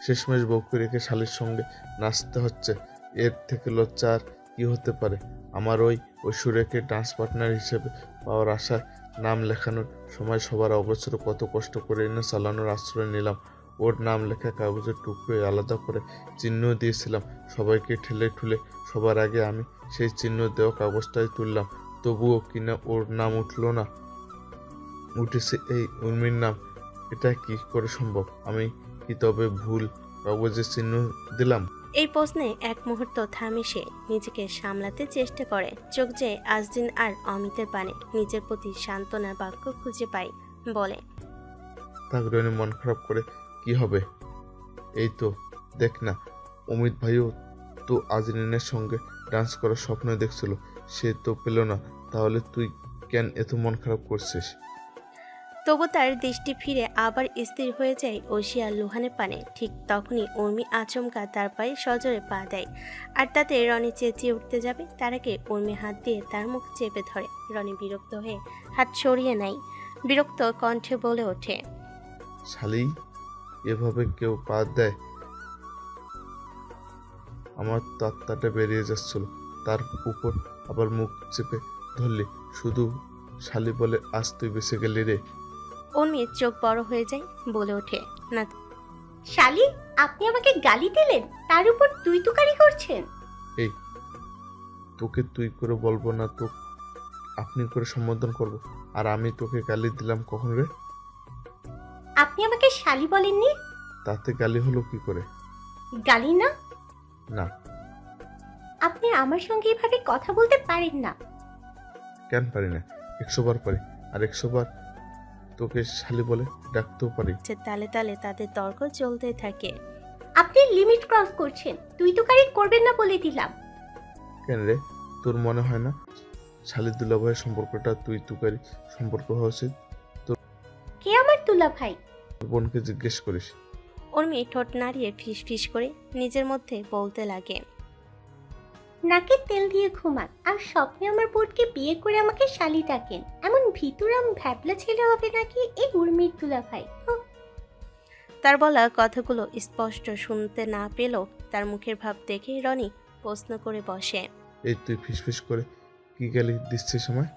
শেষমেশ বউকে রেখে শালির সঙ্গে নাচতে হচ্ছে, এর থেকে লজ্জা আর কি হতে পারে? আমার ওই ঐশ্বর্যকে ডান্স পার্টনার হিসেবে পাওয়ার আশায় নাম লেখানোর সময় সবার অবসরে কত কষ্ট করে এনে চালানোর আশ্রয় নিলাম। ওর নাম লেখা কাগজের টুকরোয় আলাদা করে চিহ্ন দিয়েছিলাম। সবাইকে ঠেলে ঠুলে সবার আগে আমি সেই চিহ্ন দেওয়া কাগজটাই তুললাম। তবুও কিনা ওর নাম উঠল না। উঠেছে এই উর্মির নাম। এটা কি করে সম্ভব? আমি কি তবে ভুল কাগজে চিহ্ন দিলাম? এই প্রশ্নে এক মুহূর্ত থামে সে, নিজেকে সামলাতে চেষ্টা করে। চোখ যে আজদিন আর অমিতের পানে, নিজের প্রতি সান্ত্বনার বাক্য খুঁজে পায়। বলে, থাক রনি, মন খারাপ করে কি হবে? এই তো দেখ না, অমিত ভাইও তো আজরিনের সঙ্গে ডান্স করার স্বপ্ন দেখছিল, সে তো পেল না। তাহলে তুই কেন এত মন খারাপ করছিস? তবু তার দৃষ্টি ফিরে আবার স্থির হয়ে যায় ঐশী আর লোহানের পানে। ঠিক তখনই উর্মি আচমকা তার পায়ে সজোরে পা দেয়, আর তাতে রনি চেঁচিয়ে উঠতে যাবে, তার আগে উর্মি হাত দিয়ে তার মুখ চেপে ধরে। রনি বিরক্ত হয়ে হাত সরিয়ে নেয়, বিরক্ত কণ্ঠে বলে ওঠে, শালি, এভাবে কেউ পা দেয়? আমার তো আত্মাটা বেরিয়ে যাচ্ছিল, তার উপর আবার মুখ চেপে ধরলি। শুধু শালি বলে আজ তুই বেঁচে গেলি রে। উর্মির চোখ বড় হয়ে যায়, বলে ওঠে, না। শালি, আপনি আমাকে গালি দিলেন, তার উপর তুই তুকারি করছেন। এই, তোকে তুই করে বলবো না তো আপনি করে সম্বোধন করব? আর আমি তোকে গালি দিলাম কখন রে? আপনি আমাকে শালি বলেননি। তাতে গালি হলো কি করে? গালি না। না। আপনি আমার সঙ্গে এভাবে কথা বলতে পারেন না। কেন পারি না? 100 বার পারি। আর 100 বার তোকে শালি বলে ডাকতেও পারি। তালে তালে তাদের তর্ক চলতে থাকে। আপনি লিমিট ক্রস করছেন, তুই তুকারি করবেন না বলে দিলাম। কেন রে, তোর মনে হয় না শালি দুলাভাইয়ের সম্পর্কটা তুই তুকারি সম্পর্ক হওয়া উচিত? কে আমার তুলা ভাই? তোর বোনকে জিজ্ঞেস করিস। উর্মি ঠোঁট নাড়িয়ে ফিস ফিস করে নিজের মধ্যে বলতে লাগে, নাকে তেল দিয়ে ঘুমান আর স্বপ্নে আমার বোনকে বিয়ে করে আমাকে শালি ডাকেন। এমন ভিতুরাম ভ্যাবলা ছেলে হবে নাকি এই উর্মির তুলা ভাই? তার বলা কথাগুলো স্পষ্ট শুনতে না পেলেও তার মুখের ভাব দেখে রনি প্রশ্ন করে বসে, এই তুই ফিসফিস করে কি গালি দিচ্ছিস আমায়?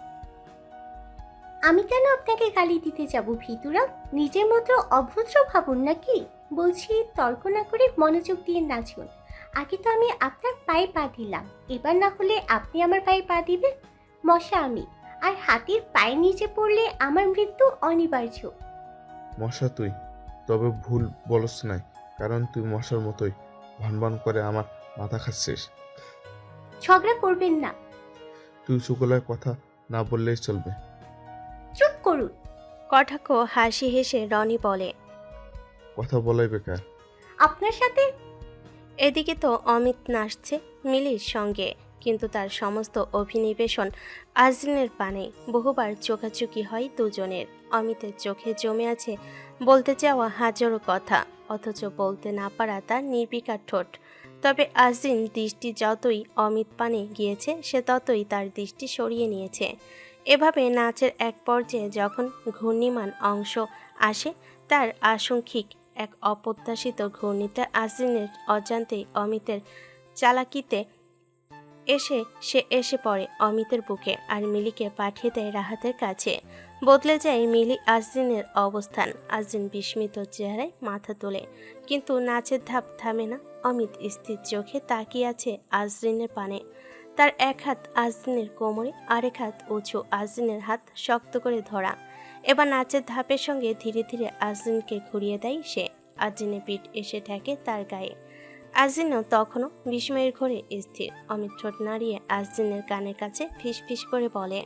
আমি কেন আপনাকে গালি দিতে যাব ভিতুরাম? নিজের মতো অভদ্র ভাবুন নাকি? বলছি, তর্ক না করে মনোযোগ দিয়ে নাচুন। আগে তো আমি আপনার পায়ে পা দিলাম, এবার না হলে আপনি আমার পায়ে পা দিবেন। মশা আমি, আর হাতির পায়ে নিচে পড়লে আমার মৃত্যু অনিবার্য। মশা তুই? তবে ভুল বলস নাই, কারণ তুই মশার মতোই ভনভন করে আমার মাথা খাচ্ছিস। ঝগড়া করবেন না। তুই চুগলায় কথা না বললেই চলবে। চুপ করুন। কটাক্ষ হাসি হেসে রনি বলে, কথা বলাই বেকার। আপনার সাথে এদিকে তো অমিত নাচছে মিলির সঙ্গে, কিন্তু তার সমস্ত অভিনিবেশন আজরিনের পানে। বহুবার চোখাচোখি হয় দুজনের। অমিতের চোখে জমে আছে বলতে চাওয়া হাজারো কথা, অথচ বলতে না পারা তার নির্বিকার ঠোঁট। তবে আজরিন দৃষ্টি যতই অমিত পানে গিয়েছে, সে ততই তার দৃষ্টি সরিয়ে নিয়েছে। এভাবে নাচের এক পর্যায়ে যখন ঘূর্ণিমান অংশ আসে, তার আংশিক এক অপ্রত্যাশিত ঘূর্ণিতে আজরিনের অজান্তেই অমিতের চালাকিতে সে এসে পড়ে অমিতের বুকে, আর মিলিকে পাঠিয়ে দেয় রাহাতের কাছে। বদলে যায় মিলি আজরিনের অবস্থান। আজরিন বিস্মিত চেহারায় মাথা তোলে, কিন্তু নাচের ধাপ থামে না। অমিত স্থির চোখে তাকিয়ে আছে আজরিনের পানে। তার এক হাত আজরিনের কোমরে, আরেক হাত উঁচু, আজরিনের হাত শক্ত করে ধরা। এবার নাচের ধাপের সঙ্গে ধীরে ধীরে আজরিনকে ঘুরিয়ে দেয় সে। আজরিনের পিঠ এসে ঠেকে তার গায়ে। আজরিনও তখনও বিস্ময়ের ঘোরে স্থির। অমিত ঠোঁট নাড়িয়ে আজরিনের কানের কাছে ফিস ফিস করে বলে,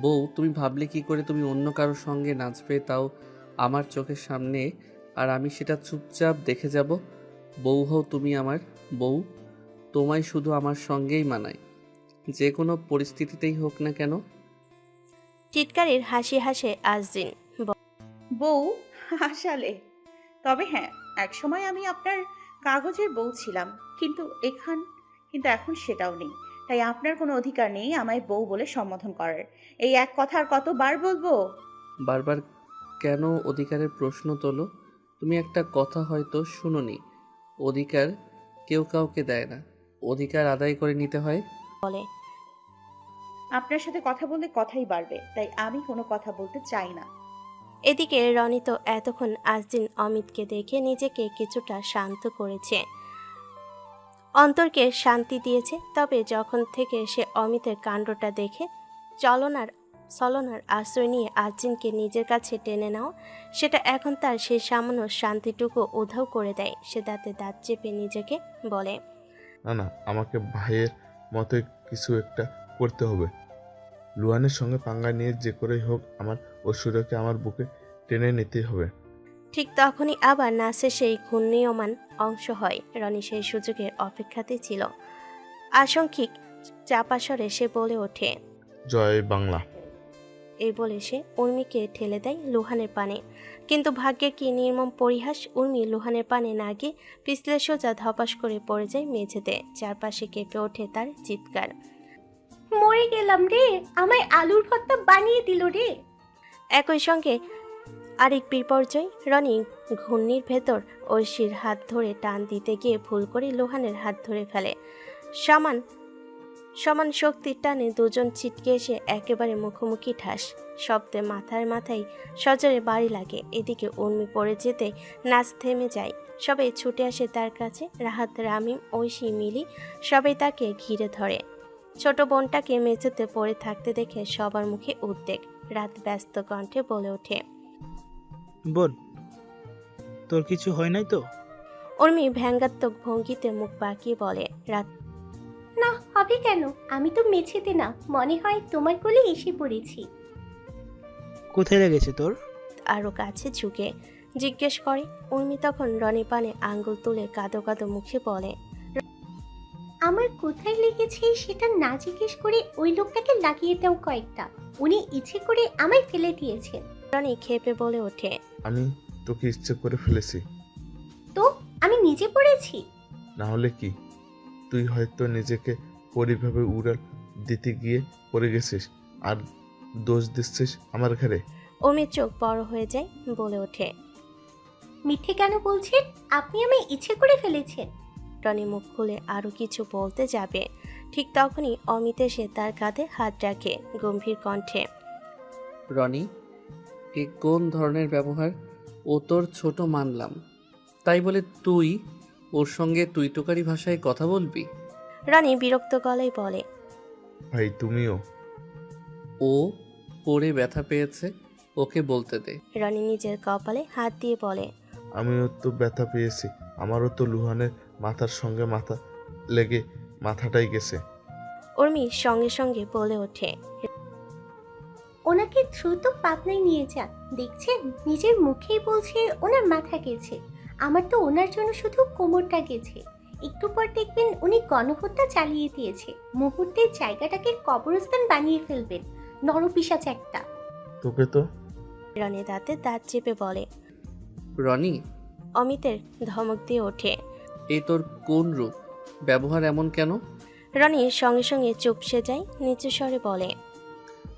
বউ, তুমি ভাবলে কি করে তুমি অন্য কারোর সঙ্গে নাচবে, তাও আমার চোখের সামনে, আর আমি সেটা চুপচাপ দেখে যাব? বউ হও তুমি আমার বউ, তোমায় শুধু আমার সঙ্গেই মানায়, যে কোনো পরিস্থিতিতেই হোক না কেন। চিৎকারের হাসি হাসে আজরিন। বউ হাসালে। তবে হ্যাঁ, একসময় আমি আপনার কাগজের বউ ছিলাম, কিন্তু এখন সেটাও নেই। তাই আপনার কোনো অধিকার নেই আমায় বউ বলে সম্বোধন করার। এই এক কথা আর কতবার বলবো? বারবার কেন অধিকারের প্রশ্ন তোলো? তুমি একটা কথা হয়তো শুনোনি, অধিকার কেউ কাউকে দেয় না, অধিকার আদায় করে নিতে হয়। বলে। আপনার সাথে কথা বললে কথাই বাড়বে, তাই আমি কোনো কথা বলতে চাই না। এদিকে রনি তো এতক্ষণ আজদিন অমিতকে দেখে নিজেকে কিছুটা শান্ত করেছে, অন্তরকে শান্তি দিয়েছে। তবে যখন থেকে সে অমিতের কাণ্ডটা দেখে ছলনার আশ্রয় নিয়ে আজদিনকে নিজের কাছে টেনে নাও, সেটা এখন তার সেই সামান্য শান্তিটুকু উধাও করে দেয়। সে দাঁতে দাঁত চেপে নিজেকে বলে, না না, আমাকে ভাইয়ের মতোই কিছু একটা করতে হবে। লুহানের সঙ্গে পাঙ্গা নিয়ে যে করেই হোক আমার ঐশ্বর্যকে আমার বুকে টেনে নিতেই হবে। ঠিক তখনই আবার নাচের সেই ঘূর্ণীয়মান অংশ হয়। রনি সেই সুযোগের অপেক্ষাতেই ছিল। আশঙ্কিক চাপাস্বরে সে বলে ওঠে, জয় বাংলা। এই বলে সে উর্মিকে ঠেলে দেয় লুহানের পানে। কিন্তু ভাগ্যের কি নির্মম পরিহাস, উর্মি লুহানের পানে না গিয়ে পিছলে সোজা ধপাস করে পড়ে যায় মেঝেতে। চারপাশে কেঁপে ওঠে তার চিৎকার। মরে গেলাম রে, আমায় আলুর ভর্তা বানিয়ে দিল রে। একই সঙ্গে আরেক বিপর্যয়। রনি ঘূর্ণির ভেতর ঐশীর হাত ধরে টান দিতে গিয়ে ভুল করে লোহানের হাত ধরে ফেলে। সমান সমান শক্তির টানে দুজন ছিটকে এসে একেবারে মুখোমুখি ঠাস। শব্দে মাথায় সজোরে বাড়ি লাগে। এদিকে উর্মি পড়ে যেতে নাচ থেমে যায়। সবাই ছুটে আসে তার কাছে। রাহাত, রামিম, ঐশী, মিলি সবাই তাকে ঘিরে ধরে। ছোট বোনটাকে মেঝেতে পড়ে থাকতে দেখে সবার মুখে উদ্বেগ। রাত ব্যস্ত কণ্ঠে বলে ওঠে, বোন, তোর কিছু হয় নাই তো? উর্মি ব্যঙ্গাত্মক ভঙ্গিতে মুখ বাঁকিয়ে বলে, রাত না, হবে কেন? আমি তো মেঝেতে না, মনে হয় তোমার কোলে এসে পড়েছি। কোথায় লেগেছে তোর? আরো কাছে ঝুঁকে জিজ্ঞেস করে। উর্মি তখন রনি পানে আঙ্গুল তুলে কাঁদো কাঁদো মুখে বলে, আমার কোথায় লেগেছে সেটা না জিজ্ঞেস করে ওই লোকটাকে লাগিয়ে দাও কয়েকটা। উনি ইচ্ছে করে আমায় ফেলে দিয়েছেন। রনি খেপে বলে ওঠে, আমি তোকে ইচ্ছে করে ফেলেছি। তো আমি নিজে পড়েছি? না হলে কি? তুই হয়তো নিজেকে পরিভাবে উড়াল দিতে গিয়ে পড়ে গেছিস আর দোষ দিচ্ছিস আমার ঘরে। উর্মির চোখ বড় হয়ে যায়, বলে ওঠে, মিথ্যে কেন বলছেন? আপনি আমায় ইচ্ছে করে ফেলেছেন। রনি মুখ খুলে আরো কিছু বলতে যাবে, ঠিক তখনই অমিত এসে তার কাঁধে হাত রাখে গম্ভীর কণ্ঠে, রনি, এ কোন ধরনের ব্যবহার? ও তোর ছোট মানলাম, তাই বলে তুই ওর সঙ্গে তুই টোকারি ভাষায় কথা বলবি? রনি বিরক্ত গলায় বলে, ভাই তুমিও। ও পড়ে ব্যথা পেয়েছে, ওকে বলতে দে। রনি নিজের কপালে হাত দিয়ে বলে, আমিও তো ব্যথা পেয়েছি, আমারও তো লুহানের মাথার সঙ্গে মাথা লেগে মাথাটাই গেছে। উর্মি সঙ্গে সঙ্গে বলে ওঠে, ওনাকে দ্রুত পাবনায় নিয়ে যান। দেখছেন, নিজের মুখেই বলছে ওনার মাথা গেছে। আমার তো ওনার জন্য শুধু কোমরটা গেছে। একটু পর দেখবেন উনি গণহত্যা চালিয়ে দিয়েছে। মুহূর্তে জায়গাটাকে কবরস্থান বানিয়ে ফেলবেন। নরপিশাচ একটা। তোকে তো রনি দাঁতে দাঁত চেপে বলে। রনি, অমিতের ধমক দিয়ে ওঠে। এই তোর কোন রূপ? ব্যবহার এমন কেন? রনি সঙ্গে সঙ্গে চুপসে যায়, নিচু স্বরে বলে।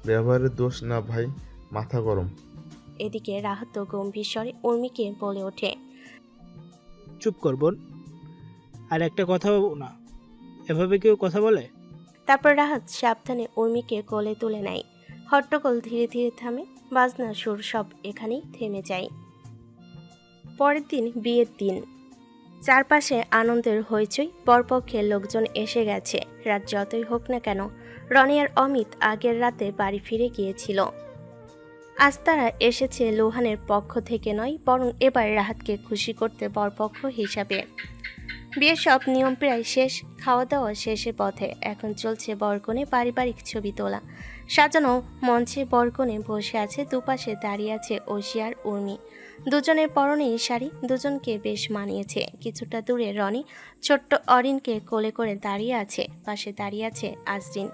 ব্যবহারের দোষ না ভাই, মাথা গরম। এদিকে রাহাত গম্ভীর স্বরে উর্মিকে বলে ওঠে, চুপ কর বোন, আর একটা কথাও না। এভাবে কেউ কথা বলে? তারপর রাহাত সাবধানে উর্মিকে কোলে তুলে নেয়। হট্টগোল ধীরে ধীরে থামে, বাজনা সুর সব এখানেই থেমে যায়। পরের দিন বিয়ের দিন। চারপাশে আনন্দের হইচই, বরপক্ষের লোকজন এসে গেছে। রাত যতই হোক না কেন, রনি আর অমিত আগের রাতে বাড়ি ফিরে গিয়েছিল। আজ তারা এসেছে লোহানের পক্ষ থেকে নয়, বরং এবার রাহাতকে খুশি করতে বরপক্ষ হিসাবে। বিয়ের সব নিয়ম প্রায় শেষ, খাওয়া দাওয়া শেষের পথে। এখন চলছে বরকনে পারিবারিক ছবি তোলা। সাজানো মঞ্চে বরকনে বসে আছে, দুপাশে দাঁড়িয়ে আছে ঐশী আর উর্মি। দুজনের পরনেই শাড়ি, দুজনকে বেশ মানিয়েছে। কিছুটা দূরে রনি ছোট্ট অরিনকে কোলে করে দাঁড়িয়ে আছে, পাশে দাঁড়িয়ে আছে আজরিন।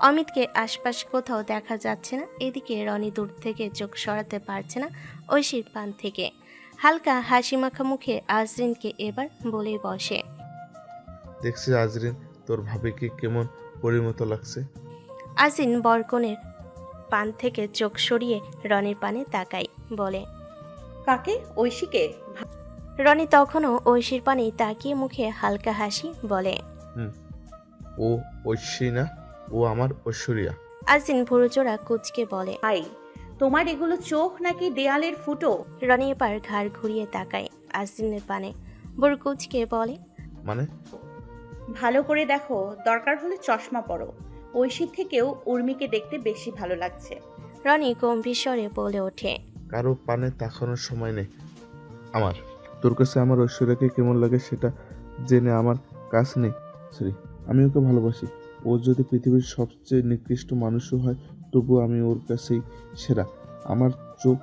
অমিতকে আশপাশ কোথাও দেখা যাচ্ছে না। এদিকে রনি দূর থেকে চোখ সরাতে পারছে না ঐশীর পান থেকে। হালকা হাসি মাখা মুখে আজরিনকে এবার বলেই বসে, দেখছিস আজরিন, তোর ভাবিকে কেমন পরিমতো লাগছে? আজরিন বরকনের পান থেকে চোখ সরিয়ে রনির পানে তাকাই, বলে, কাকে? ঐশীকে? রনি তখনও ঐশীর পানে তাকিয়ে মুখে হালকা হাসি বলে, ও ঐশ্বরী না, ও আমার ঐশ্বরিয়া। আজদিন ভুরুজোড়া কুচকে বলে। ভাই, তোমার এগুলো চোখ নাকি দেয়ালের ফুটো? রনি এবার ঘাড় ঘুরিয়ে তাকায় আজদিনের পানে, ভুরু কুচকে বলে, মানে? ভালো করে দেখো, দরকার হলে চশমা পরো। ঐশীর থেকেও উর্মিকে দেখতে বেশি ভালো লাগছে। রনি গম্ভীর স্বরে বলে ওঠে। কারো পানে তাকানোর সময় নেই আমার। তোর কাছে আমার ঐশ্বর্যকে কেমন লাগে সেটা জেনে আমার কাজ নেই। সরি, আমি ওকে ভালোবাসি। ও যদি পৃথিবীর সবচেয়ে নিকৃষ্ট মানুষও হয়, তবুও আমি ওর কাছেই সেরা। আমার চোখ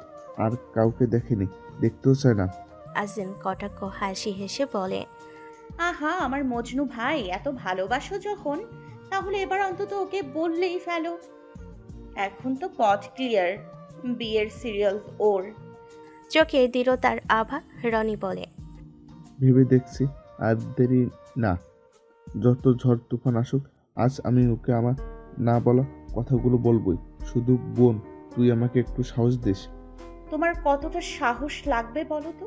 আর কাউকে দেখেনি, দেখতেও চায় না। আজদিন কটাক্ষ হাসি হেসে বলে, আহা, আমার মজনু ভাই, এত ভালোবাসো যখন, তাহলে এবার অন্তত ওকে বললেই ফেলো। এখন তো পথ ক্লিয়ার, বিয়ের সিরিয়াল ওর। চোখে দৃঢ়তার আভা। রনি বলে, ভেবে দেখছি আর দেরি না, যত ঝড় তুফান আসুক, আজ আমি ওকে আমার না বলা কথাগুলো বলবোই। শুধু বোন, তুই আমাকে একটু সাহস দিস। তোমার কতটা সাহস লাগবে বলো তো?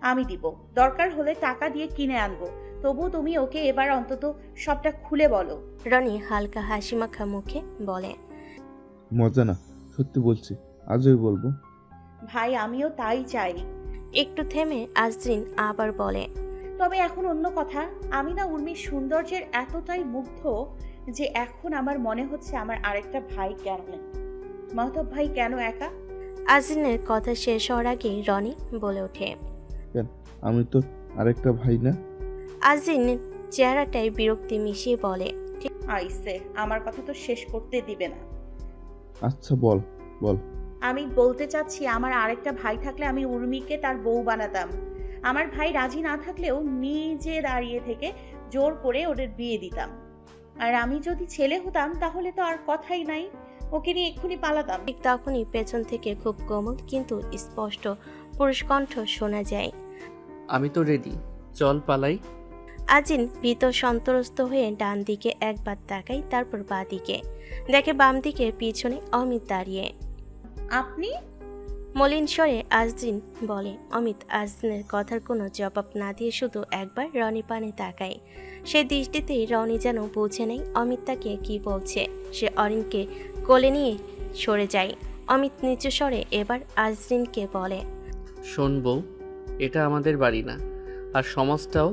আমি দিব, দরকার হলে টাকা দিয়ে কিনে আনবো। তবু তুমি ওকে এবার অন্তত সবটা খুলে বলো। রনি হালকা হাসি মাখা মুখে বলে, মজা না, সত্যি বলছি, আজই বলবো। ভাই, আমিও তাই চাই। একটু থেমে আজদিন আবার বলে, তবে এখন অন্য কথা, আমি না উর্মির সৌন্দর্যের এতটাই মুগ্ধ যে এখন আমার মনে হচ্ছে আমার আরেকটা ভাই কেন নেই। মাহতাব ভাই কেন একা? আজদিনের কথা শেষ হওয়ার আগেই রনি বলে ওঠে। কেন, আমি তো আরেকটা ভাই না? আজদিনের চেহারাটায় বিরক্তি মিশিয়ে বলে, আইসে, আমার কথা তো শেষ করতে দিবে না। আচ্ছা বল বল। আমি বলতে চাচ্ছি, আমার আরেকটা ভাই থাকলে আমি উর্মিকে তার বউ বানাতাম। আমার ভাই রাজি না থাকলেও নিজে দাঁড়িয়ে থেকে জোর করে ওদের বিয়ে দিতাম। আর আমি যদি ছেলে হতাম তাহলে তো আর কথাই নাই, ওকে নিয়ে এক্ষুনি পালাতাম। ঠিক তখনই পেছন থেকে খুব কোমল কিন্তু স্পষ্ট পুরুষ কণ্ঠ শোনা যায়। আমি তো রেডি, চল পালাই। আজিন ভীত সন্ত্রস্ত হয়ে ডান দিকে একবার তাকাই, তারপর বাঁ দিকে দেখে বাম দিকে পিছনে অমিত দাঁড়িয়ে। আপনি? মলিন স্বরে আজদিন বলে। অমিত আজদিনের কথার কোনো জবাব না দিয়ে শুধু একবার রনি পানে তাকায়। সে দৃষ্টিতেই রনি যেন বুঝে নেই অমিত তাকে কি বলছে। সে অরিনকে কোলে নিয়ে সরে যায়। অমিত নিচু স্বরে এবার আজদিনকে বলে, শোন বউ, এটা আমাদের বাড়ি না, আর সমাজটাও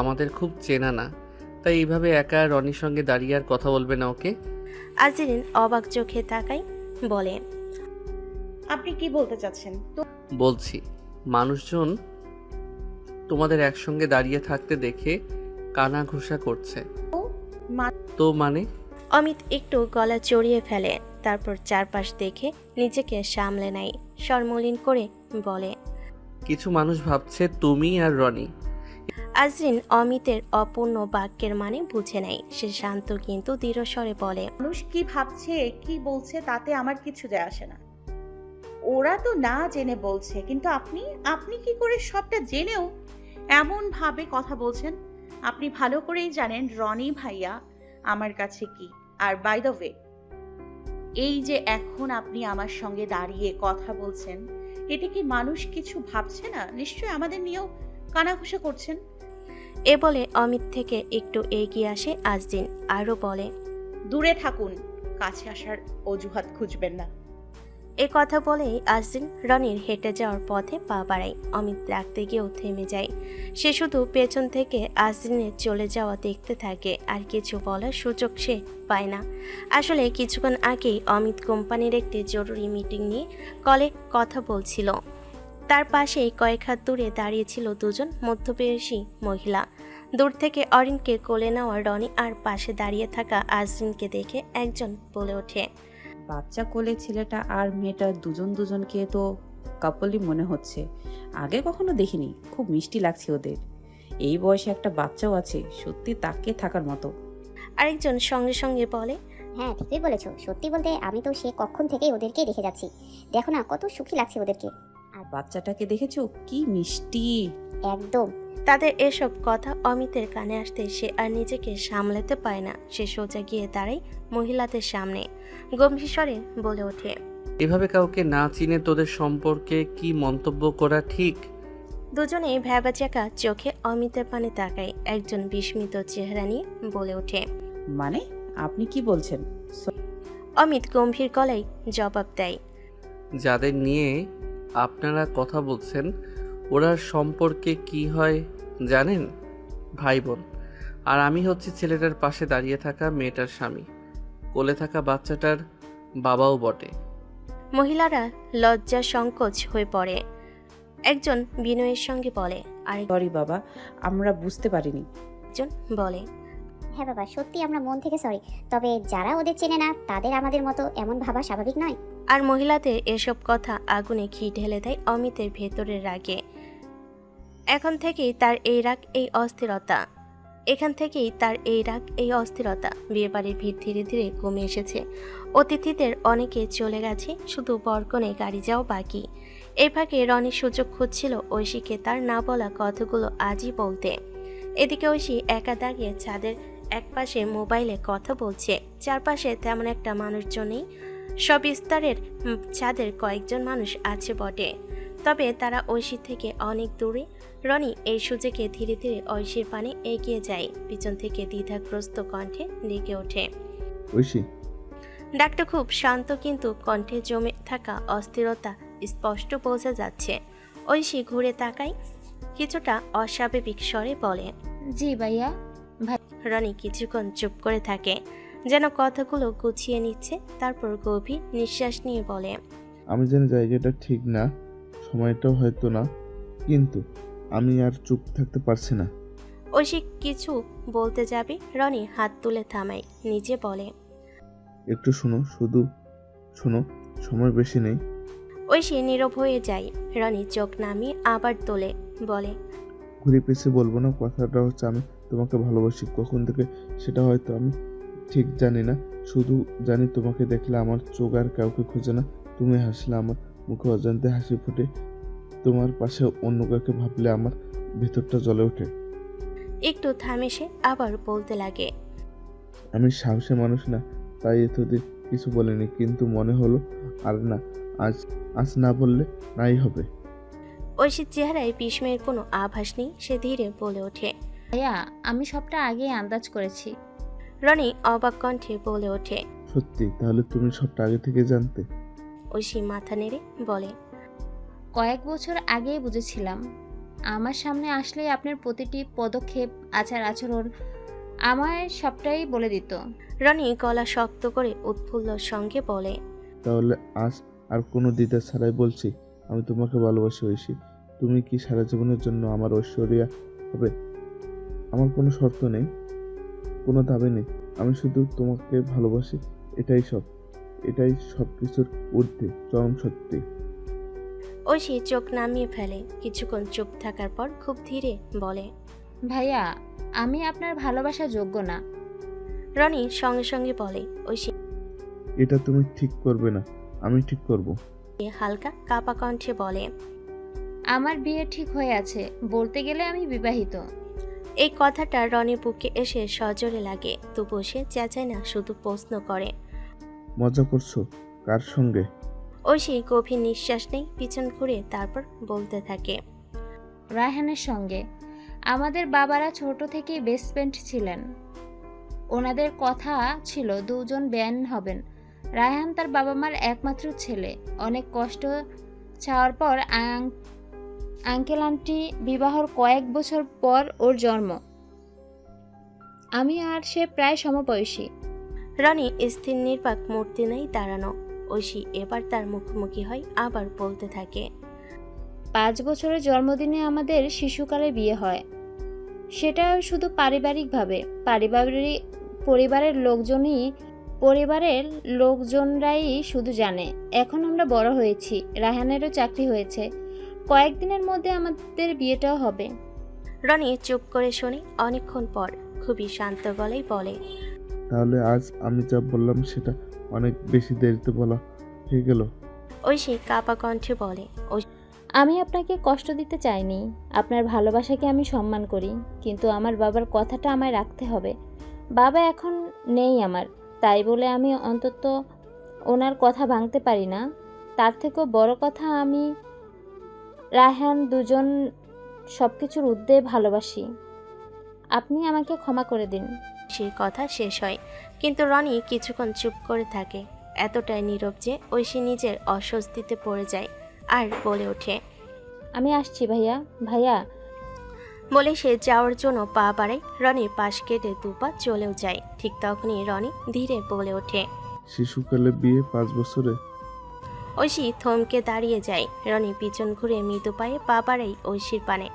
আমাদের খুব চেনা না, তাই এইভাবে একা রনির সঙ্গে দাঁড়িয়ে আর কথা বলবে না, ওকে? আজদিন অবাক চোখে তাকাই, বলে, আপনি কি বলতে চাচ্ছেন? তো বলছি, মানুষজন তোমাদের একসঙ্গে দাঁড়িয়ে থাকতে দেখে কানা ঘুষা করছে। তো মানে? অমিত একটু গলা চড়িয়ে ফেলে, তারপর চারপাশ দেখে নিজেকে সামলে নেয়। স্বরমলিন করে বলে, কিছু মানুষ ভাবছে তুমি আর রনি। আজরিন অমিতের অপূর্ণ বাক্যের মানে বুঝে নেয়। সে শান্ত কিন্তু দৃঢ় স্বরে বলে, মানুষ কি ভাবছে কি বলছে তাতে আমার কিছু যায় আসে না। ওরা তো না জেনে বলছে, কিন্তু আপনি আপনি কি করে সবটা জেনেও এমন ভাবে কথা বলছেন? আপনি ভালো করেই জানেন রনি ভাইয়া আমার কাছে কি। আর বাই দ্য ওয়ে, এই যে এখন আপনি আমার সঙ্গে দাঁড়িয়ে কথা বলছেন, এতে কি মানুষ কিছু ভাবছে না? নিশ্চয়ই আমাদের নিয়েও কানাঘুষা করছেন। এ বলে অমিত থেকে একটু এগিয়ে আসে আজদিন, আরও বলে, দূরে থাকুন, কাছে আসার অজুহাত খুঁজবেন না। এ কথা বলেই আজদিন রনির হেঁটে যাওয়ার পথে পা বাড়ায়। অমিত ডাকতে গিয়েও থেমে যায়। সে শুধু পেছন থেকে আজদিনের চলে যাওয়া দেখতে থাকে, আর কিছু বলার সুযোগ সে পায় না। আসলে কিছুক্ষণ আগেই অমিত কোম্পানির একটি জরুরি মিটিং নিয়ে কলে কথা বলছিল। তার পাশেই কয়েক হাত দূরে দাঁড়িয়েছিল দুজন মধ্যবয়সী মহিলা। দূর থেকে অরিনকে কোলে নেওয়া রনি আর পাশে দাঁড়িয়ে থাকা আজরিনকে দেখে একজন বলে ওঠে, বাচ্চা কোলে ছেলেটা আর মেয়েটা দুজনকে তো কাপলই মনে হচ্ছে। আগে কখনো দেখিনি, খুব মিষ্টি লাগছে ওদের। এই বয়সে একটা বাচ্চাও আছে, সত্যি তাকে থাকার মতো। আরেকজন সঙ্গে সঙ্গে বলে, হ্যাঁ ঠিকই বলেছো, সত্যি বলতে আমি তো সে কখন থেকেই ওদেরকে দেখে যাচ্ছি। দেখো না কত সুখী লাগছে ওদেরকে। আর বাচ্চাটাকে দেখেছো কি মিষ্টি। একদম। তাদের এসব কথা অমিতের কানে আসতে সে আর নিজেকে সামলাতে পারে না। সে সোজা গিয়ে দাঁড়ায় মহিলাদের সামনে, গম্ভীর স্বরে বলে ওঠে, এভাবে কাউকে না চিনে তোদের সম্পর্কে কি মন্তব্য করা ঠিক? দুজনেই ভ্যাবাচাকা চোখে অমিতের পানে তাকায়। একজন বিস্মিত চেহারা নিয়ে বলে ওঠে। মানে আপনি কি বলছেন? অমিত গম্ভীর গলায় জবাব দেয়। যাদের নিয়ে আপনারা কথা বলছেন ওরা সম্পর্কে কি হয় জানেন? ভাই বোন। আর আমি হচ্ছে ছেলেটার পাশে দাঁড়িয়ে থাকা মেয়েটার স্বামী, কোলে থাকা বাচ্চাটার বাবাও বটে। মহিলারা লজ্জা সংকোচ হয়ে পড়ে। একজন বিনয়ের সঙ্গে বলে, সরি বাবা, আমরা বুঝতে পারিনি। আরেকজন বলে। হ্যাঁ বাবা, সত্যি আমরা মন থেকে সরি। তবে যারা ওদের চেনে না তাদের আমাদের মতো এমন ভাবা স্বাভাবিক নয়। আর মহিলাদের এসব কথা আগুনে ঘি ঢেলে দেয় অমিতের ভেতরের রাগে। এখান থেকেই তার এই রাগ এই অস্থিরতা। বিয়েবাড়ির ভিড় ধীরে ধীরে কমে এসেছে। অতিথিদের অনেকে চলে গেছে, শুধু বরকনে গাড়ি যাওয়া বাকি। এই ফাঁকে রনি সুযোগ খুঁজছিল ঐশীকে তার না বলা কথাগুলো আজই বলতে। এদিকে ঐশী একা দাঁড়িয়ে ছাদের একপাশে মোবাইলে কথা বলছে। চারপাশে তেমন একটা মানুষজন নেই। সব স্তরের ছাদের কয়েকজন মানুষ আছে বটে, তবে তারা ঐশীর থেকে অনেক দূরে। রনি এই সুযোগে ধীরে ধীরে ঐশীর পানে এগিয়ে যায়। পিছন থেকে দ্বিধাগ্রস্ত কণ্ঠে ডেকে ওঠে। ঐশী, ডাকটা খুব শান্ত, কিন্তু কণ্ঠে জমে থাকা অস্থিরতা স্পষ্ট বোঝা যাচ্ছে। ঐশী ঘুরে তাকায়, কিছুটা অস্বাভাবিক স্বরে বলে। জি ভাইয়া। রনি কিছুক্ষণ চুপ করে থাকে, যেন কথাগুলো গুছিয়ে নিচ্ছে। তারপর গভীর নিঃশ্বাস নিয়ে বলে। আমি জানি জায়গাটা ঠিক না, সময়টাও হয়তো না, কিন্তু আমি আর চুপ থাকতে পারছি না। ঐশী কিছু বলতে যাবে, রনি হাত তুলে থামায়, নিজে বলে। একটু শোনো, শুধু শোনো, সময় বেশি নেই। ঐশী নীরব হয়ে যায়। রনি চোখ নামিয়ে আবার তোলে, বলে। ঘুরে পেছে বলবো না, কথাটা হচ্ছে আমি তোমাকে ভালোবাসি। কখন থেকে সেটা হয়তো আমি ঠিক জানি না, শুধু জানি তোমাকে দেখলে আমার চোখ আর কাউকে খোঁজে না। তুমি হাসলে আমার মুখে অজান্তে হাসি ফোটে, তোমার পাশে অন্য কাউকে ভাবলে আমার ভেতরটা জ্বলে ওঠে। একটু থামে সে, আবার বলতে লাগে। আমি সাহসী মানুষ না, তাই এতদিন কিছু বলিনি, কিন্তু মনে হলো আর না, আজ না বললে নাই হবে। ঐশীর চেহারায় বিস্ময়ের কোনো আভাস নেই। সে ধীরে বলে ওঠে। ভাইয়া, আমি সবটা আগেই আন্দাজ করেছি। রনি অবাক কণ্ঠে বলে ওঠে। সত্যি? তাহলে তুমি সবটা আগে থেকে জানতে? ঐশী মাথা নেড়ে বলে। কয়েক বছর আগেই বুঝেছিলাম। আমার সামনে আসলেই আপনার প্রতিটি পদক্ষেপ, আচার আচরণ আমায় সবটাই বলে দিত। রনি গলা শক্ত করে উৎফুল্লর সঙ্গে বলে। তাহলে আজ আর কোনো দ্বিধা ছাড়াই বলছি, আমি তোমাকে ভালোবাসি ঐশী। তুমি কি সারা জীবনের জন্য আমার ঐশ্বরিয়া হবে? আমার কোনো শর্ত নেই, কোনো দাবি নেই, আমি শুধু তোমাকে ভালোবাসি। এটাই সব কিছুর ঊর্ধ্বে চরম সত্যি। ঐশী চোখ নামিয়ে ফেলে। কিছুক্ষণ চুপ থাকার পর খুব ধীরে বলে। ভাইয়া, আমি আপনার ভালোবাসা যোগ্য না। রনি সঙ্গে সঙ্গে বলে। ঐশী এটা তুমি ঠিক করবে না, আমি ঠিক করব। হালকা কাপা কণ্ঠে বলে। আমার বিয়ে ঠিক হয়ে আছে, বলতে গেলে আমি বিবাহিত। এই কথাটা রনির বুকে এসে সজোরে লাগে, তবুও সে চেঁচায় না, শুধু প্রশ্ন করে। মজা করছো? কার সঙ্গে? ঐশী গভীর নিঃশ্বাস নেই, পিছন ঘুরে তারপর বলতে থাকে। রায়হানের সঙ্গে। আমাদের বাবারা ছোট থেকেই বেস্ট ফ্রেন্ড ছিলেন। ওনাদের কথা ছিল দুজন বেয়ান হবেন। রায়হান তার বাবা মার একমাত্র ছেলে। অনেক কষ্ট চাওয়ার পর আঙ্কেল আন্টি বিবাহর কয়েক বছর পর ওর জন্ম। আমি আর সে প্রায় সমবয়সী। রনি স্থির নির্বাক মূর্তি নেই দাঁড়ানো। ঐশী এবার তার মুখোমুখি হয়, আবার বলতে থাকে। 5 বছরের জন্মদিনে আমাদের শিশুকালে বিয়ে হয়। সেটা শুধু পারিবারিকভাবে। পরিবারের লোকজনরাই শুধু জানে। এখন আমরা বড় হয়েছি, রায়হানেরও চাকরি হয়েছে। কয়েকদিনের মধ্যে আমাদের বিয়েটাও হবে। রনি চুপ করে শুনে অনেকক্ষণ পর খুবই শান্ত গলায় বলে। তাহলে আজ আমি যা বললাম সেটা অনেক বেশি দেরিতে বলা হয়ে গেল। ঐশী কাপা কণ্ঠে বলে। আমি আপনাকে কষ্ট দিতে চাইনি। আপনার ভালোবাসাকে আমি সম্মান করি, কিন্তু আমার বাবার কথাটা আমায় রাখতে হবে। বাবা এখন নেই আমার, তাই বলে আমি অন্তত ওনার কথা ভাঙতে পারি না। তার থেকেও বড় কথা, আমি রায়হান সব কিছুর ঊর্ধ্বে ভালোবাসি। আপনি আমাকে ক্ষমা করে দিন। সেই কথা শেষ হয়, কিন্তু রনি কিছুক্ষণ চুপ করে থাকে, এতটাই নীরব যে ঐশী নিজের অস্বস্তিতে পড়ে যায় আর বলে ওঠে। আমি আসছি ভাইয়া। ভাইয়া, বলে সে যাওয়ার জন্য পা বাড়ায়। রনির পাশ কেটে দুপা চলেও যায়। ঠিক তখনই রনি ধীরে বলে ওঠে। শিশুকালে বিয়ে 5 বছরে? ঐশী থমকে দাঁড়িয়ে যায়। রনি পিছন ঘুরে মৃদু পায়ে পা বাড়ায় ঐশীর পানে।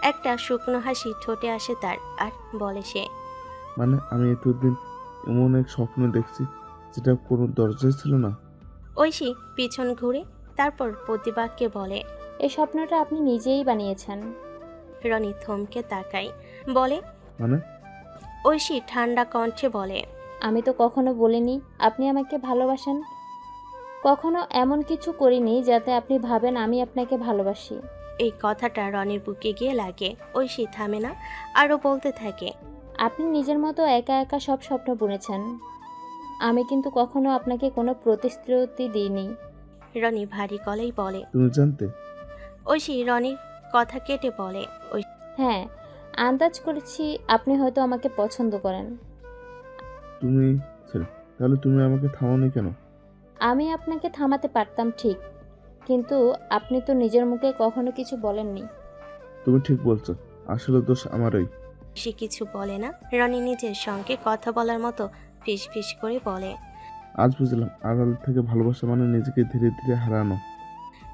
একটা শুকনো হাসি ঠোঁটে আসে তার, আর বলে সে। মানে আমি এতদিন এমন এক স্বপ্ন দেখছি যেটা কোনো দরজাই ছিল না। ঐশী পিছন ঘুরে তারপর প্রতিবাক্যে বলে। এই স্বপ্নটা আপনি নিজেই বানিয়েছেন। রনি থমকে তাকায়, বলে। মানে? ঐশী ঠান্ডা কণ্ঠে বলে। আমি তো কখনো বলিনি আপনি আমাকে ভালোবাসেন। কখনো এমন কিছু করিনি যাতে আপনি ভাবেন আমি আপনাকে ভালোবাসি। এই কথাটা রনির বুকে গিয়ে লাগে। ঐশী থামে না, আরও বলতে থাকে। আপনি নিজের মতো একা একা সব স্বপ্ন বুনেছেন। আমি কিন্তু কখনো আপনাকে কোনো প্রতিশ্রুতি দিইনি। রনি ভারী গলায় বলে। তুমি জানতে? ঐশী রনির কথা কেটে বলে। হ্যাঁ, আন্দাজ করেছি আপনি হয়তো আমাকে পছন্দ করেন। তুমি তাহলে তুমি আমাকে থামাওনি কেন? আমি আপনাকে থামাতে পারতাম ঠিক, কিন্তু আপনি তো নিজের মুখে কখনো কিছু বলেননি। তুমি ঠিক বলছো, আসলে দোষ আমারই। সে কিছু বলে না। রনি নিজের সঙ্গে কথা বলার মতো ফিস ফিস করে বলে। আজ বুঝলাম আড়াল থেকে ভালোবাসা মানে নিজেকে ধীরে ধীরে হারানো।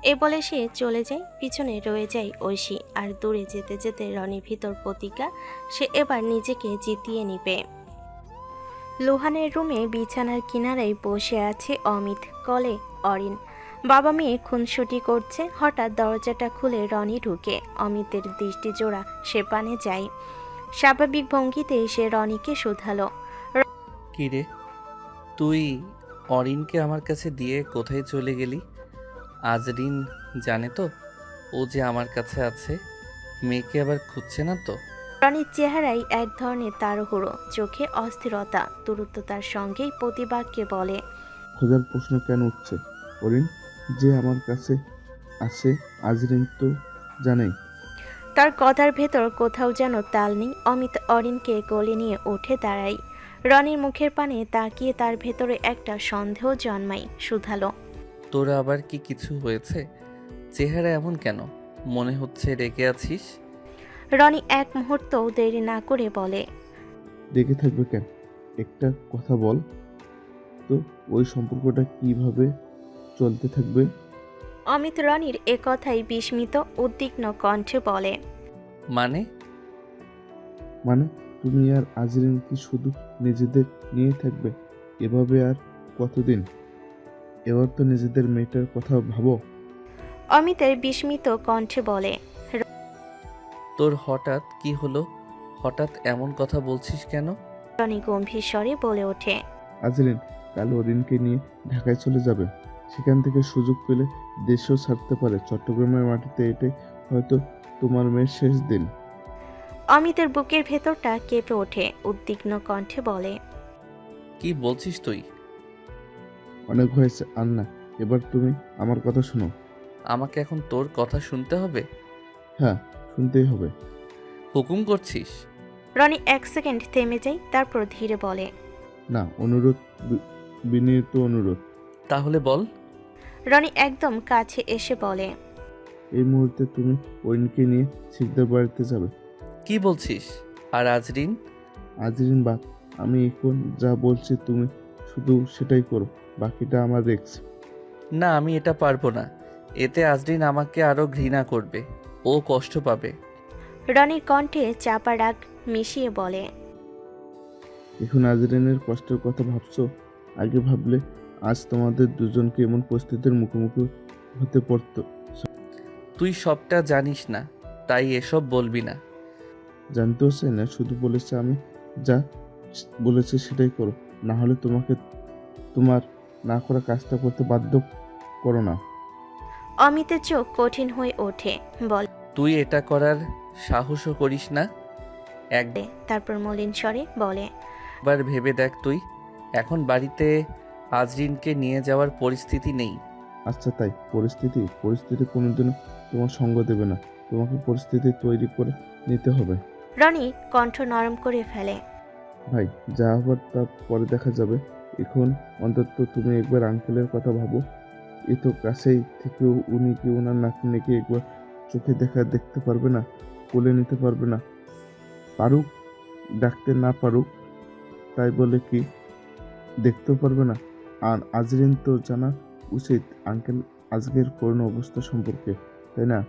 এ বলে সে চলে যায়। পিছনে রয়ে যায় ঐশী। আর দূরে যেতে যেতে রনির ভিতর প্রতিজ্ঞা, সে এবার নিজেকে জিতিয়ে নিবে। লোহানের রুমে বিছানার কিনারায় বসে আছে অমিত, কলে অরিন। বাবা মেয়ে খুনসুটি করছে। হঠাৎ দরজাটা খুলে রনি ঢুকে। অমিতের দৃষ্টি জোড়া সে পানে যায়। স্বাভাবিক ভঙ্গিতে সে রনিকে শুধালো। কি রে, তুই অরিনকে আমার কাছে দিয়ে কোথায় চলে গেলি? আজরিন জানে তো ও যে আমার কাছে আছে? মেয়েকে আবার খুঁজছে না তো? রনির চেহারায় এক ধরনের তাড়াহুড়ো, চোখে অস্থিরতা। দ্রুততার সঙ্গেই প্রতিবাক্যে বলে। খোঁজার প্রশ্ন কেন উঠছে? অরিন যে আমার কাছে আছে আজরিন তো জানেই। তার কথার ভেতর কোথাও যেন তাল নেই। অমিত অরিনকে কোলে নিয়ে উঠে দাঁড়ায়। রনির মুখের পানে তাকিয়ে তার ভেতরে একটা সন্দেহ জন্মায়। শুধালো। তোর আবার কি কিছু হয়েছে? চেহারা এমন কেন? মনে হচ্ছে রেগে আছিস। রনি এক মুহূর্তও দেরি না করে বলে। রেগে থাকবে কেন? একটা কথা বল তো, ওই সম্পর্কটা কিভাবে চলতে থাকবে? অমিত রনির এ কথাই বিস্মিত উদ্বিগ্ন কণ্ঠে বলে। মানে তুমি আর আজরিন কি শুধু নিজেদের নিয়ে থাকবে এভাবে আর কতদিন? এবার তো নিজেদের মেয়েটার কথা ভাবো। অমিতের বিস্মিত কণ্ঠে বলে। তোর হঠাৎ কি হলো? হঠাৎ এমন কথা বলছিস কেন? রনি গম্ভীর স্বরে বলে ওঠে। আজরিন কাল অরিনকে নিয়ে ঢাকায় চলে যাবে। সেখান থেকে সুযোগ পেলে দেশেও ছাড়তে পারে। চট্টগ্রামের মাটিতে এটাই হয়তো তোমার মেয়ের শেষ দিন। অমিতের বুকের ভেতরটা কেঁপে ওঠে। উদ্বিগ্ন কণ্ঠে বলে। কি বলছিস তুই? অনেক হয়েছে আর না, এবার তুমি আমার কথা শোনো। আমাকে এখন তোর কথা শুনতে হবে? হ্যাঁ, শুনতেই হবে। হুকুম করছিস? রনি এক সেকেন্ড থেমে যায়, তারপর ধীরে বলে। না, অনুরোধ, বিনীত অনুরোধ। তাহলে বল। রনি একদম কাছে এসে বলে। এই মুহূর্তে তুমি অরিনকে নিয়ে শিকদার বাড়িতে যাবে। কি বলছিস? আর আজরিন? আজরিন বাদ, আমি এখন যা বলছি তুমি শুধু সেটাই করো, বাকিটা আমার রিস্ক। না, আমি এটা পারবো না। এতে আজরিন আমাকে আরো ঘৃণা করবে, ও কষ্ট পাবে। রনির কণ্ঠে চাপা রাগ মিশিয়ে বলে। এখন আজরিনের কষ্টের কথা ভাবছো? আগে ভাবলে আজ তোমাদের দুজনকে এমন পরিস্থিতির মুখোমুখি হতে পড়তো। তুই সবটা জানিস না, তাই এসব বলবি না। জানতেও চাই না, শুধু বলেছে আমি যা বলেছি সেটাই করো, না হলে তোমাকে তোমার না করা কাজটা করতে বাধ্য করো না। অমিতের চোখ কঠিন হয়ে ওঠে। বলে। তুই এটা করার সাহসও করিস না। তারপর মলিন স্বরে বলে। একবার ভেবে দেখ, তুই এখন বাড়িতে আজরিনকে নিয়ে যাওয়ার পরিস্থিতি নেই। আচ্ছা তাই পরিস্থিতি কোনোদিনও তোমার সঙ্গ দেবে না। তোমাকে পরিস্থিতি তৈরি করে নিতে হবে। রনি কণ্ঠ নরম করে ফেলে। ভাই যা হবার তা পরে দেখা যাবে। এখন অন্তত তুমি একবার আঙ্কেলের কথা ভাবো। এ তো কাছেই থেকেও উনি কি ওনার নাতনিকে একবার চোখে দেখতে পারবে না, কোলে নিতে পারবে না? পারুক, ডাকতে না পারুক তাই বলে কি দেখতেও পারবে না? আর আজরিন তো জানা উচিত আঙ্কেল আজকের করুণ অবস্থা সম্পর্কে, তাই না?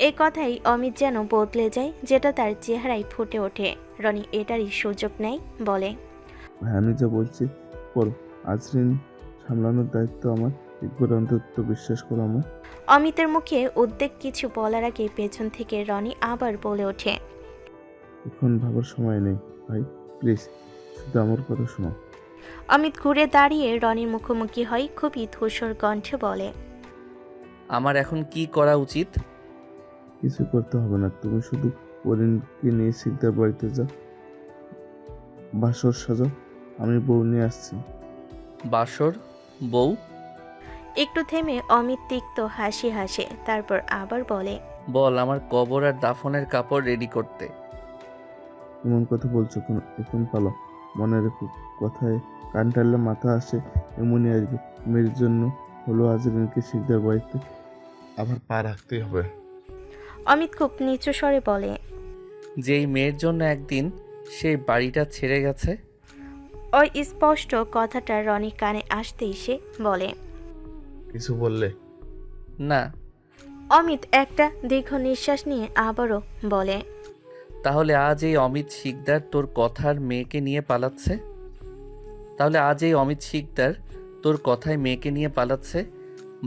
এই কথাই অমিত যেন বদলে যায়, যেটা তার চেহারায় ফুটে ওঠে। রনি এটারই সুযোগ নেয়, বলে, ভাই আমি যা বলছি করো। আজরিন সামলানোর দায়িত্ব আমার, একবার অন্তত বিশ্বাস করো আমার। অমিতের মুখে উদ্বেগ কিছু বলার আগে পেছন থেকে রনি আবার বলে ওঠে, এখন ভাবার সময় নেই ভাই, প্লিজ শুধু আমার কথা শোনো। অমিত ঘুরে দাঁড়িয়ে রনির মুখোমুখি হয়, খুবই ধূসর কণ্ঠে বলে, আমার এখন কি করা উচিত? কিছু করতে হবে না, তুমি শুধু ওরিনকে নিয়ে শিকদার বাড়িতে যাও, বাসর সাজাও, আমি বউ নিয়ে আসছি। বাসর? বউ? একটু থেমে অমিত তিক্ত হাসি হাসে, তারপর আবার বলে, বল আমার কবর আর দাফনের কাপড় রেডি করতে। এমন কথা বলছো কেন? এখন পালো, মনে রেখো কথায় কান টানলে মাথা আসে, এমনই আসবে। মেয়ের জন্য হলো আজরিনকে শিকদার বাড়িতে আবার পা রাখতেই হবে। অমিত খুব নিচু স্বরে বলে, যেই মেয়ের জন্য একদিন সেই বাড়িটা ছেড়ে গেছে। ওই স্পষ্ট কথাটা রনি কানে আসতেই সে বলে, কিছু বললে? না। অমিত একটা দীর্ঘ নিঃশ্বাস নিয়ে আবারও বলে, তাহলে আজ এই অমিত শিকদার তোর কথার মেয়েকে নিয়ে পালাচ্ছে? তাহলে আজ এই অমিত শিকদার তোর কথায় মেয়েকে নিয়ে পালাচ্ছে?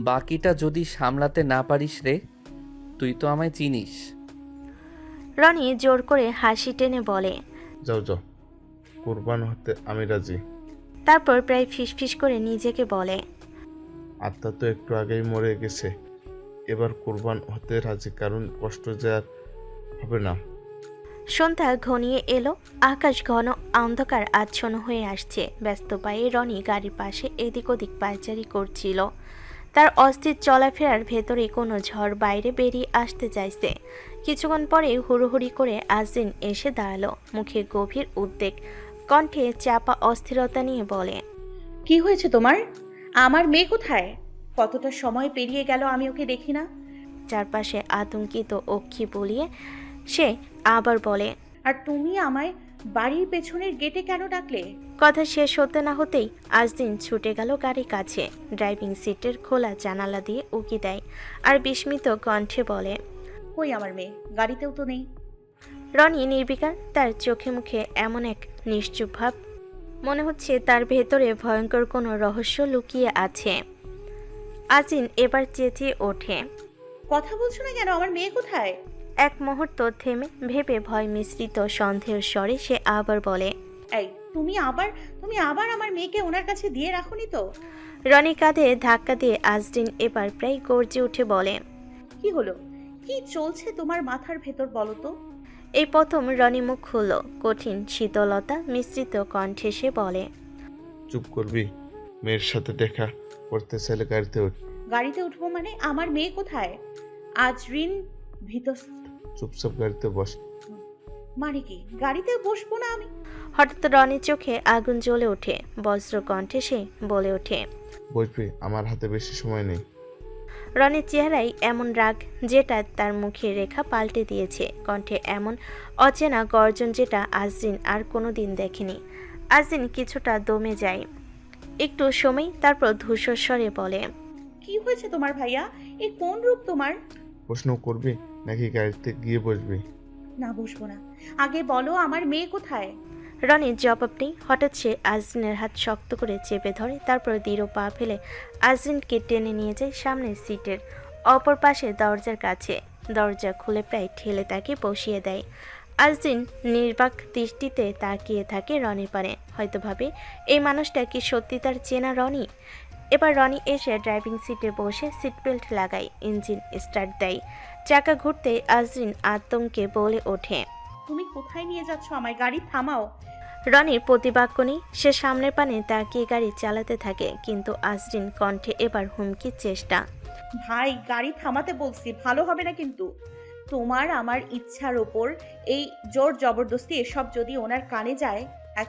বাকিটা যদি সামলাতে না পারিস রে, তুই তো আমায় চিনিস। রনি জোর করে হাসি টেনে বলে, যাও যাও, কোরবান হতে আমি রাজি। তারপর প্রায় ফিসফিস করে নিজেকে বলে, আত্মা তো একটু আগেই মরে গেছে, এবার কোরবান হতে রাজি, কারণ কষ্ট যে আর হবে না। সন্ধ্যা ঘনিয়ে এলো, আকাশ ঘন অন্ধকার আচ্ছন্ন হয়ে আসছে। ব্যস্ত পায়ে রনি গাড়ির পাশে এদিক ওদিক পায়চারি করছিল। তার অস্থির চলাফেরার ভেতরে কোনো ঝড় বাইরে বেরিয়ে আসতে চাইছে। কিছুক্ষণ পরে হুড়োহুড়ি করে আজরিন এসে দাঁড়ালো, মুখে গভীর উদ্বেগ, কণ্ঠে চাপা অস্থিরতা নিয়ে বলে, কি হয়েছে তোমার? আমার মেয়ে কোথায়? কতটা সময় পেরিয়ে গেল আমি ওকে দেখি না। চারপাশে আতঙ্কিত অক্ষি বলিয়ে সে আবার বলে, আর তুমি আমায় বাড়ির পেছনের গেটে কেন ডাকলে? কথা শেষ হতে না হতেই আজদিন ছুটে গেল গাড়ির কাছে, ড্রাইভিং সিটের খোলা জানালা দিয়ে উকি দেয় আর বিস্মিত কণ্ঠে বলে, কই আমার মেয়ে? গাড়িতেও তো নেই। রনি নির্বিকার, তার চোখে মুখে এমন এক নিশ্চুপ ভাব, মনে হচ্ছে তার ভেতরে ভয়ঙ্কর কোনো রহস্য লুকিয়ে আছে। আজিন এবার চেঁচিয়ে ওঠে, কথা বলছো না কেন? আমার মেয়ে কোথায়? এক মুহূর্ত থেমে ভেবে ভয় মিশ্রিত সন্দেহের স্বরে সে আবার বলে, এই তুমি আবার আমার মেয়েকে ওনার কাছে দিয়ে রাখোনি তো? রনি কাঁধে ধাক্কা দিয়ে আজরিন এবার প্রায় গর্জে উঠে বলে, কি হলো? কি চলছে তোমার মাথার ভেতর বলো তো? এই প্রথম রনি মুখ খুলল, কঠিন শীতলতা মিশ্রিত কণ্ঠে সে বলে, চুপ করবি? মেয়ের সাথে দেখা করতে চাইলে গাড়িতে উঠ। গাড়িতে উঠবো মানে? আমার মেয়ে কোথায়? আজরিন ভিতর। চুপচাপ গাড়িতে বস। মানে কি? গাড়িতে বসবো না আমি? হঠাৎ রনির চোখে আগুন জ্বলে ওঠে, বজ্র কণ্ঠে সে বলে ওঠে, বসবি, আমার হাতে বেশি সময় নেই। রনির চেহারায় এমন রাগ যেটা তার মুখের রেখা পাল্টে দিয়েছে, কণ্ঠে এমন অচেনা গর্জন যেটা আজরিন আর কোনোদিন দেখেনি। আজরিন কিছুটা দমে যায় একটু সময়, তারপর ধূসর স্বরে বলে, কি হয়েছে তোমার ভাইয়া? এ কোন রূপ তোমার? প্রশ্ন করবি নাকি গাড়িতে গিয়ে বসবি? না, বসবো না। আগে বলো আমার মেয়ে কোথায়? রনির জবাব নেই। হঠাৎ সে আজরিনের হাত শক্ত করে চেপে ধরে, তারপর দৃঢ় পা ফেলে আজরিনকে টেনে নিয়ে যায় সামনের সিটের অপর পাশে দরজার কাছে। দরজা খুলে প্রায় ঠেলে তাকে বসিয়ে দেয়। আজরিন নির্বাক দৃষ্টিতে তাকিয়ে থাকে রনির পানে, হয়তো ভাবে এই মানুষটা কি সত্যি তার চেনা রনি। এবার রনি এসে ড্রাইভিং সিটে বসে সিট বেল্ট লাগায়, ইঞ্জিন স্টার্ট দেয়। চাকা ঘুরতে আজরিন আতঙ্কে বলে ওঠে, তুমি কোথায় নিয়ে যাচ্ছ আমায়? গাড়ি থামাও। রনির প্রতিবাক্য নেই, সে সামনের পানে তাকিয়ে গাড়ি চালাতে থাকে, কিন্তু আজরিন কণ্ঠে এবার হুমকির চেষ্টা। ভাই গাড়ি থামাতে বলছি, ভালো হবে না কিন্তু। তোমার আমার ইচ্ছার ওপর এই জোর জবরদস্তি এসব যদি ওনার কানে যায়